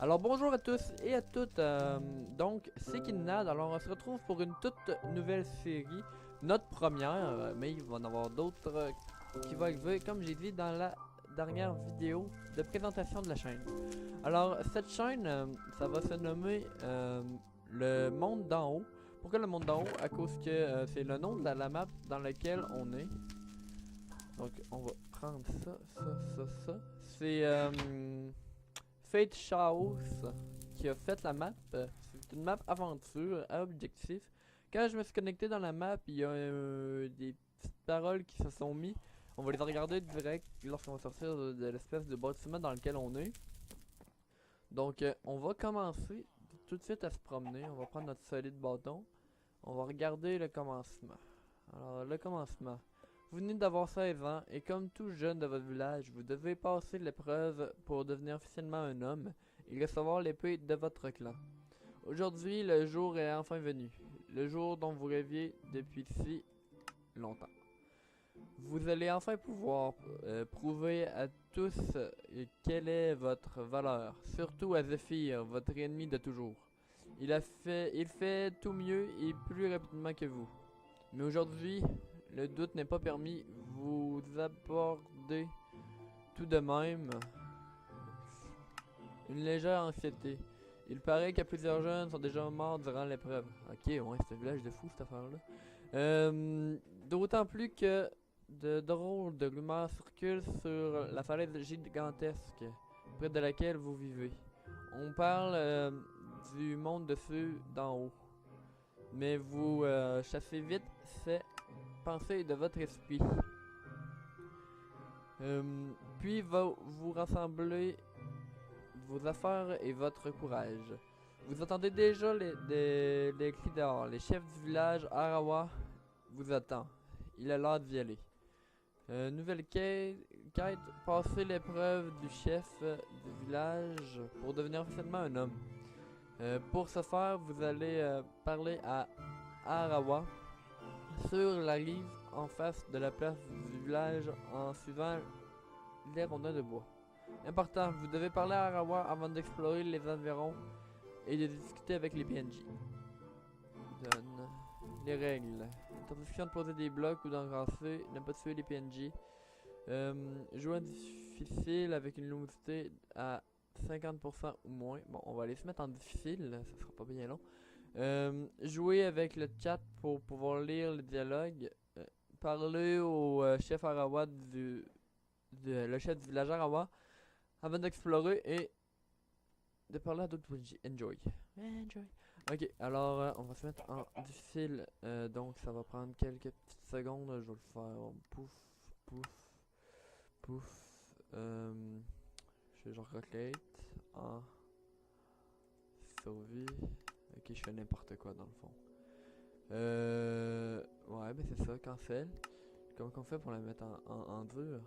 Alors bonjour à tous et à toutes, donc c'est Kinnad, alors on se retrouve pour une toute nouvelle série, notre première, mais il va y en avoir d'autres qui vont arriver comme j'ai dit dans la dernière vidéo de présentation de la chaîne. Alors cette chaîne, ça va se nommer le monde d'en haut. Pourquoi le monde d'en haut? À cause que c'est le nom de la map dans laquelle on est. Donc on va prendre ça. C'est Fate Chaos qui a fait la map. C'est une map aventure à objectif. Quand je me suis connecté dans la map, il y a des petites paroles qui se sont mis. On va les regarder direct lorsqu'on va sortir de l'espèce de bâtiment dans lequel on est. Donc on va commencer tout de suite à se promener. On va prendre notre solide bâton. On va regarder le commencement. Alors le commencement. Vous venez d'avoir 16 ans et comme tout jeune de votre village, vous devez passer l'épreuve pour devenir officiellement un homme et recevoir l'épée de votre clan. Aujourd'hui, le jour est enfin venu. Le jour dont vous rêviez depuis si longtemps. Vous allez enfin pouvoir prouver à tous quelle est votre valeur, surtout à Zephyr, votre ennemi de toujours. Il fait tout mieux et plus rapidement que vous. Mais aujourd'hui, le doute n'est pas permis. Vous abordez tout de même une légère anxiété. Il paraît que plusieurs jeunes sont déjà morts durant l'épreuve. Ok, ouais, c'est un village de fous cette affaire-là. D'autant plus que de drôles de rumeurs circulent sur la falaise gigantesque près de laquelle vous vivez. On parle du monde de ceux d'en haut. Mais vous chassez vite ces pensées de votre esprit. Puis vous rassemblez vos affaires et votre courage. Vous entendez déjà les cris dehors. Les chefs du village Arawa vous attendent. Il est l'heure d'y aller. Nouvelle quête, passer l'épreuve du chef du village pour devenir officiellement un homme. Pour ce faire, vous allez parler à Arawa sur la rive en face de la place du village en suivant les rondins de bois. Important, vous devez parler à Arawa avant d'explorer les environs et de discuter avec les PNJ. Donne les règles. Interdiction de poser des blocs ou d'engraisser, ne pas tuer les PNJ. Jouer en difficile avec une luminosité à 50% ou moins. Bon, on va aller se mettre en difficile, ça sera pas bien long. Jouer avec le chat pour pouvoir lire le dialogue. Parler au chef Arawa le chef du village Arawa avant d'explorer et de parler à d'autres PNJ. Enjoy. Ok, alors on va se mettre en difficile. Donc ça va prendre quelques petites secondes. Je vais le faire. Pouf, pouf, pouf. Je fais genre rotate en survie. Ok, je fais n'importe quoi dans le fond. Ouais, ben c'est ça, cancel. Comment qu'on fait pour la mettre en dur?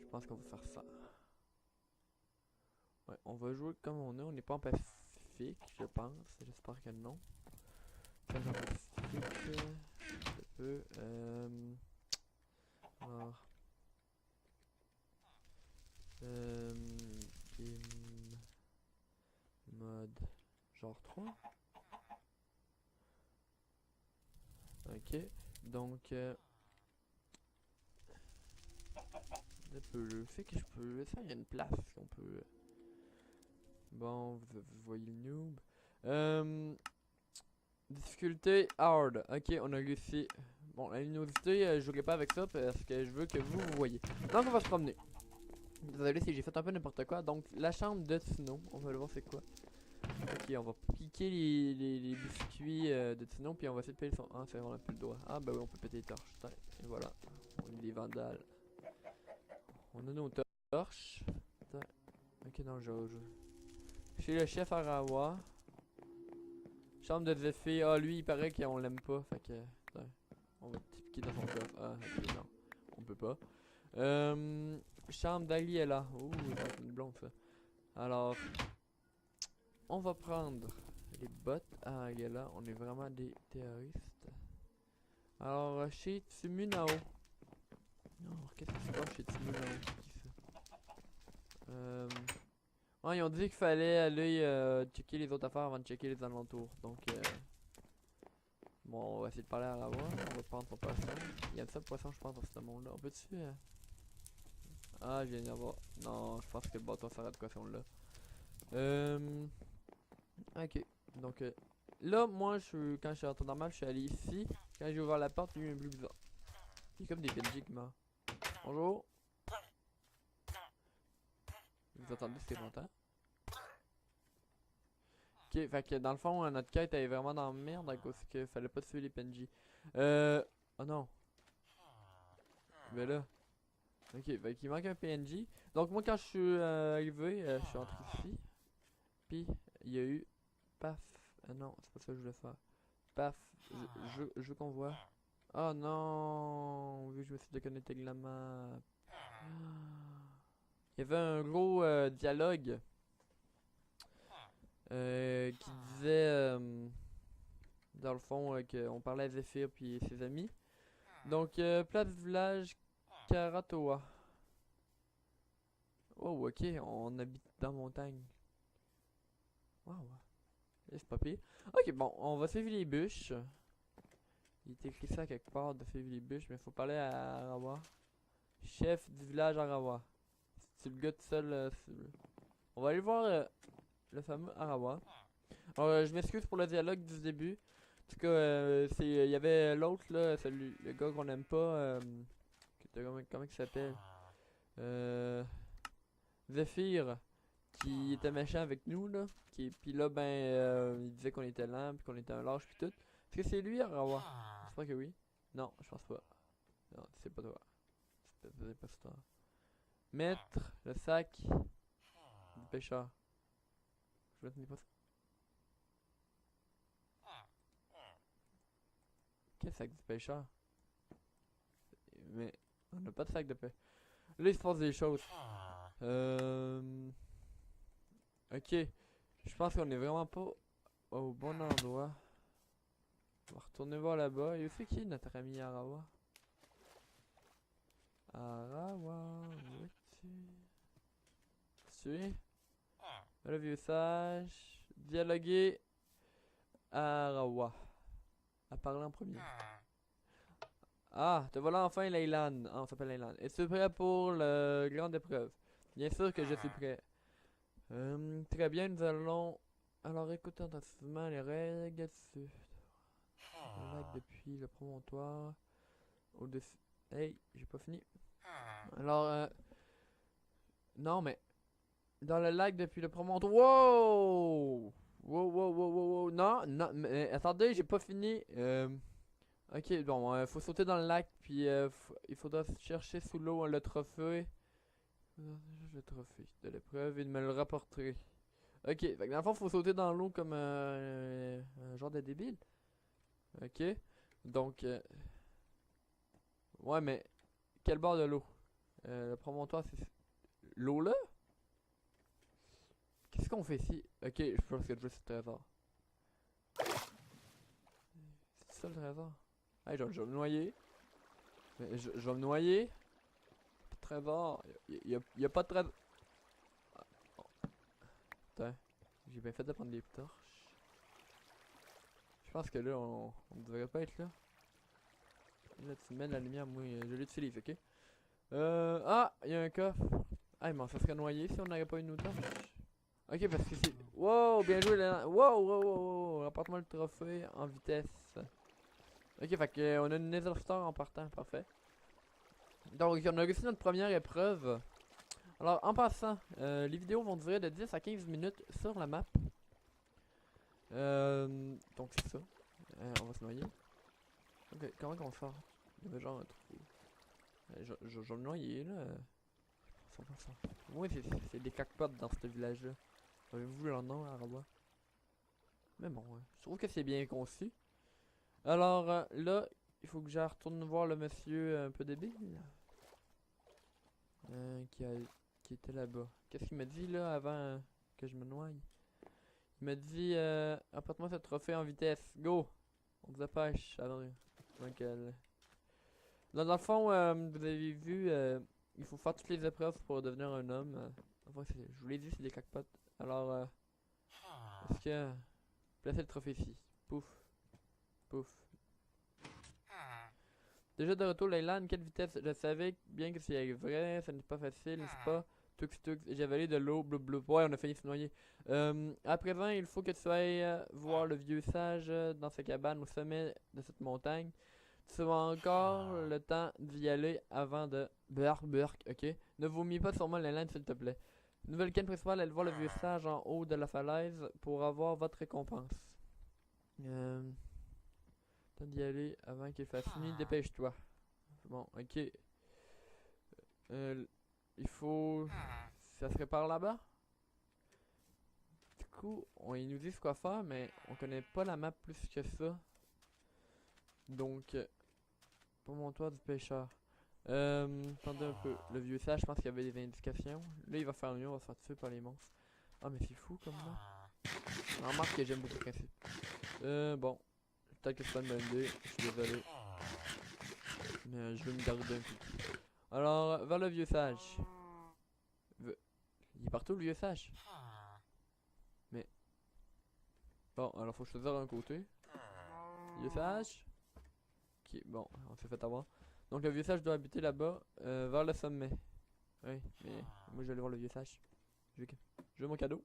Je pense qu'on va faire ça. Ouais, on va jouer comme on n'est pas en pacifique, je pense. J'espère que non. Pas en pacifique. Un peu. Alors. Game mode genre 3. Ok, donc le fait que je peux ça, il y a une place qu'on peut. Bon, vous voyez le noob. Difficulté hard. Ok, on a réussi. Bon, la luminosité, je jouerai pas avec ça parce que je veux que vous voyez. Donc on va se promener. Désolé si j'ai fait un peu n'importe quoi. Donc la chambre de Tino, on va le voir c'est quoi. Ok, on va piquer les biscuits de Tino, puis on va essayer de péter son. Ah, c'est vrai, on a plus le doigt. Ah, bah oui, on peut péter les torches. Putain, et voilà. On est des vandales. On a nos torches. Putain. Ok, non, chez le chef Arawa. Chambre de Zephyr. Ah, lui, il paraît qu'on l'aime pas. Fait que. Putain, on va piquer dans son coffre. Ah, ok, non. On peut pas. Chambre d'Aliella. Ouh, c'est une blonde ça. Alors. On va prendre les bottes à Agela. On est vraiment des terroristes. Alors, chez Tsumunao. Non, qu'est-ce qui se passe chez Tsumunao? C'est qui ça? Ouais, ils ont dit qu'il fallait aller checker les autres affaires avant de checker les alentours. Donc, bon, on va essayer de parler à la voix. On va prendre son poisson. Il y a ça de poisson, je pense, dans ce monde-là. On peut-tu. Ah, je viens d'y avoir. Non, je pense que le bâton s'arrête de poisson là. Ok. Donc, là, moi, quand je suis rentré normal, je suis allé ici. Quand j'ai ouvert la porte, il y a eu un bruit bizarre. Il y a comme des PNJ qui meurent. Bonjour. Vous entendez ce que j'entends? Ok, fait que dans le fond, notre quête elle est vraiment dans la merde à cause qu'il fallait pas tuer les PNJ. Oh non. Mais là. Ok, fait qu'il manque un PNJ. Donc moi quand je suis arrivé, je suis entré ici. Puis il y a eu. Paf. Non, c'est pas ça que je voulais faire. Paf. Je qu'on voit. Oh non. Vu que je me suis déconnecté de la map. Il y avait un gros dialogue. Qui disait dans le fond qu'on parlait à Zephyr puis ses amis. Donc place du village Karatoa. Oh ok, on habite dans la montagne. Wow, c'est pas pire. Ok bon, on va suivre les bûches. Il est écrit ça quelque part de suivre les bûches, mais faut parler à Arawa. Chef du village Arawa. C'est le gars tout seul. On va aller voir le fameux Arawa. Alors, je m'excuse pour le dialogue du début. En tout cas, il y avait l'autre là, celui, le gars qu'on aime pas, comment il s'appelle? Zephyr, qui était méchant avec nous là. Puis là, ben, il disait qu'on était lent, puis qu'on était un lâche, puis tout. Est-ce que c'est lui, Arawa? J'espère que oui. Non, je pense pas. Non, c'est pas toi. C'est pas toi. Mettre le sac du pêcheur. Je ne pas ça. Quel sac du pêcheur? Mais on n'a pas de sac de paix. Là, il se passe des choses. Ok. Je pense qu'on est vraiment pas au bon endroit. On va retourner voir là-bas. Et c'est qui notre ami Arawa? Arawa, où es-tu? Tu es? Le vieux sage. Dialoguer. Arawa. À parler en premier. Ah, te voilà enfin Leyland. Ah, on s'appelle Leyland. Es-tu prêt pour la grande épreuve? Bien sûr que je suis prêt. Très bien, nous allons. Alors écoutez attentivement les règles. Le lac depuis le promontoire. Au-dessus. Hey, j'ai pas fini. Alors, non, mais. Dans le lac depuis le promontoire. Wow! Wow, wow, wow, wow, wow. Non, non, mais attendez, j'ai pas fini. Ok, bon, faut sauter dans le lac, puis il faudra chercher sous l'eau le trophée. Le trophée de l'épreuve et de me le rapporter. Ok, fait que dans le fond, faut sauter dans l'eau comme un genre de débile. Ok, donc. Ouais, mais. Quel bord de l'eau? Le promontoire, c'est. L'eau là? Qu'est-ce qu'on fait ici? Ok, je pense que je veux ce trésor. C'est ça le trésor? Hey, je vais me noyer. Mais je vais me noyer. Pas de trésor. Y a pas de trésor. Ah, oh. Putain, j'ai bien fait de prendre des torches. Je pense que là, on devrait pas être là. Là, tu mets de la lumière, moi, je l'utilise, ok? Ah, il y a un coffre. Ah, mais ça serait noyé si on n'avait pas une torche. Ok, parce que c'est. Wow, bien joué, là. Wow, wow, wow, wow. Rapporte-moi le trophée en vitesse. Ok, fait que, on a une Nether Star en partant, parfait. Donc, on a réussi notre première épreuve. Alors, en passant, les vidéos vont durer de 10 à 15 minutes sur la map. Donc, c'est ça. On va se noyer. Ok, comment qu'on sort? Il y avait genre un trou. Je vais me noyer, là. Oui, c'est des cackpots dans ce village-là. Avez-vous leur nom, Arawa? Mais bon, je trouve que c'est bien conçu. Alors, là, il faut que je retourne voir le monsieur un peu débile. Qui était là-bas. Qu'est-ce qu'il m'a dit, là, avant que je me noie? Il m'a dit, apporte-moi ce trophée en vitesse. Go! On se dépêche. Alors, donc, dans le fond, vous avez vu, il faut faire toutes les épreuves pour devenir un homme. Enfin, je vous l'ai dit, c'est des crackpots. Alors, est-ce que... Placez le trophée ici. Pouf. Pouf. Déjà de retour, Leyland, quelle vitesse? Je savais bien que c'est vrai, ça n'est pas facile, n'est-ce pas? Tux tux, j'ai avalé de l'eau, blou blou. Ouais, on a failli se noyer. À présent, il faut que tu ailles voir le vieux sage dans sa cabane au sommet de cette montagne. Tu as encore le temps d'y aller avant de... Burk, ok? Ne vomis pas sur moi, Leyland, s'il te plaît. Nouvelle quête principale, allez voir le vieux sage en haut de la falaise pour avoir votre récompense. Temps d'y aller avant qu'il fasse nuit, dépêche-toi. Bon, ok. Il faut... Ça serait par là-bas? Du coup, ils nous disent quoi faire, mais on connaît pas la map plus que ça. Donc, pas mon toit du pêcheur. Attendez un peu. Le vieux sage, je pense qu'il y avait des indications. Là, il va faire mieux, on va se faire tuer par les monstres. Ah, mais c'est fou comme là. Remarque que j'aime beaucoup le principe. Bon. Peut-être que c'est pas une bonne idée, je suis désolé. Mais je vais me garder un peu. Alors, vers le vieux sage. Il est partout le vieux sage. Mais. Bon, alors faut choisir un côté. Vieux sage. Ok, bon, on s'est fait avoir. Donc le vieux sage doit habiter là-bas, vers le sommet. Oui, mais moi je vais aller voir le vieux sage. Je veux mon cadeau.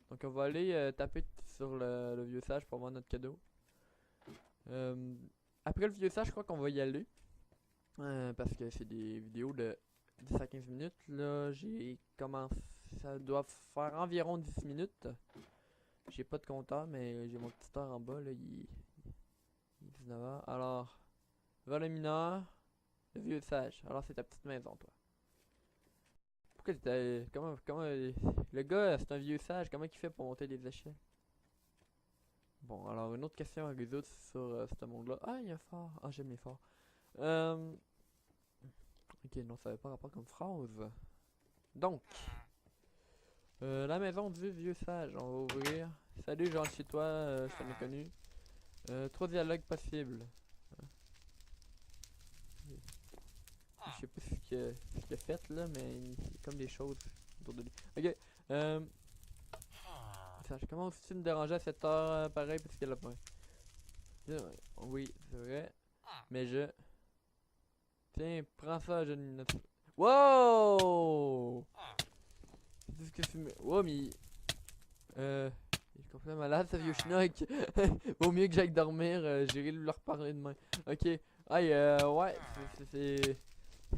Donc on va aller taper sur le vieux sage pour avoir notre cadeau. Après le vieux sage, je crois qu'on va y aller. Parce que c'est des vidéos de 10 à 15 minutes. Là, j'ai commencé. Ça doit faire environ 10 minutes. J'ai pas de compteur, mais j'ai mon petit heure en bas. Là, il est 19h. Alors, vers le mineur, le vieux sage. Alors, c'est ta petite maison, toi. Pourquoi t'étais. Comment. Le gars, c'est un vieux sage. Comment il fait pour monter les échelles? Bon, alors, une autre question à résoudre sur ce monde-là. Ah, il y a un phare. Ah, j'aime les phares. Ok, non, ça n'avait pas rapport comme phrase. Donc, la maison du vieux sage, on va ouvrir. Salut, je rentre chez toi, je t'en ai connu. 3 dialogues possibles. Je sais pas ce qu'il a fait là, mais il y a comme des choses autour de lui. Ok, sage, comment aussi me déranger à cette heure pareil, parce qu'elle a pas. Oui, c'est vrai. Mais je. Tiens, prends ça, jeune. Wow! Qu'est-ce que tu me. Wow, mais. Il est complètement malade, ce vieux schnock. Vaut mieux que j'aille dormir, j'irai lui reparler demain. Ok. Aïe, ouais, c'est.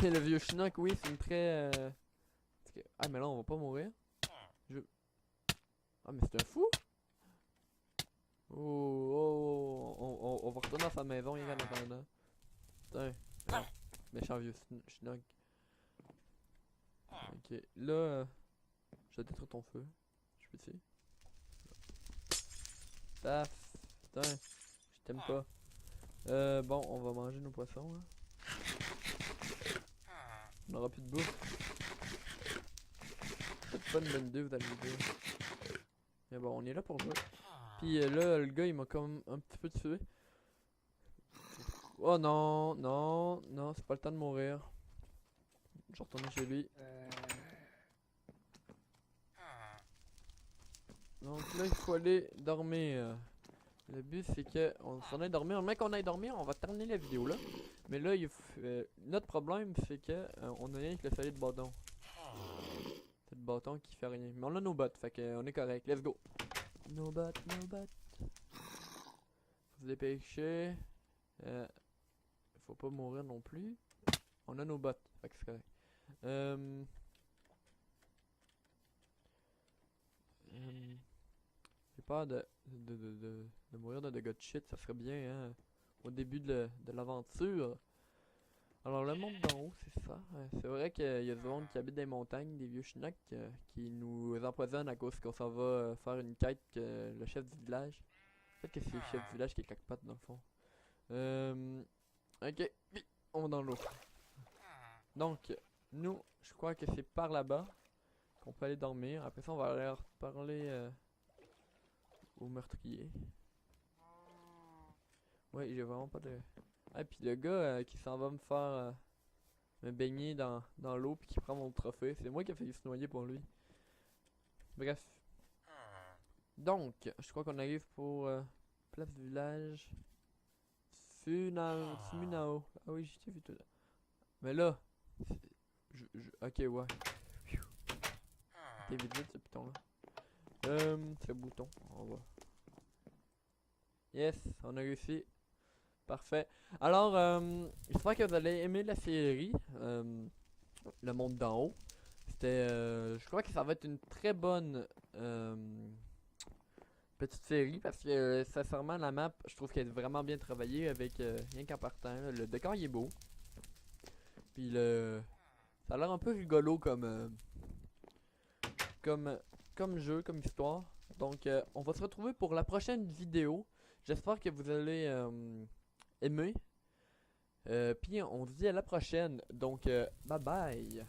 Le vieux schnock, oui, c'est une très. Ah, mais là, on va pas mourir. Ah, mais c'est un fou! On va retourner dans sa maison, il est en attendant. Putain. Méchant vieux schnock. Ok, là. Je vais détruire ton feu. Je peux essayer. Paf. Putain, je t'aime pas. Bon, on va manger nos poissons là. On aura plus de bouffe. Peut-être pas une bonne idée, vous allez me dire. Mais bon, on est là pour jouer. Puis là, le gars il m'a comme un petit peu tué. Oh non, non, non, c'est pas le temps de mourir. Je vais retourner chez lui. Donc là, il faut aller dormir. Le but c'est que on s'en aille dormir. Mais qu'on aille dormir, on va terminer la vidéo là. Mais là, notre problème c'est que on a rien avec le solide bâton. C'est le bâton qui fait rien. Mais on a nos bottes, fait qu'on est correct. Let's go. Nos bottes, nos bottes. Faut se dépêcher. Faut pas mourir non plus. On a nos bottes, fait que c'est correct. J'ai peur de mourir de dégâts de shit, ça serait bien hein, au début de l'aventure. Alors le monde d'en haut, c'est ça. C'est vrai qu'il y a du monde qui habite dans les montagnes, des vieux chenocks qui nous empoisonnent à cause qu'on s'en va faire une quête que le chef du village. Peut-être que c'est le chef du village qui est quelque part dans le fond. Ok, oui, on va dans l'eau. Donc, nous, je crois que c'est par là-bas qu'on peut aller dormir. Après ça, on va aller parler au meurtrier. Ouais, j'ai vraiment pas de... Ah, puis le gars qui s'en va me faire me baigner dans l'eau puis qui prend mon trophée. C'est moi qui ai failli se noyer pour lui. Bref. Donc, je crois qu'on arrive pour place du village. Fumunao. Ah oui, j'ai vu tout là. Mais là, ok, ouais. T'es vite ce bouton là. Ce bouton, on va. Yes, on a réussi. Parfait. Alors, j'espère que vous allez aimer la série. Le monde d'en haut. C'était, je crois que ça va être une très bonne petite série parce que sincèrement la map, je trouve qu'elle est vraiment bien travaillée avec rien qu'en partant. Là, le décor il est beau. Puis ça a l'air un peu rigolo comme jeu, comme histoire. Donc, on va se retrouver pour la prochaine vidéo. J'espère que vous allez aimer. Puis on se dit à la prochaine. Donc, bye bye.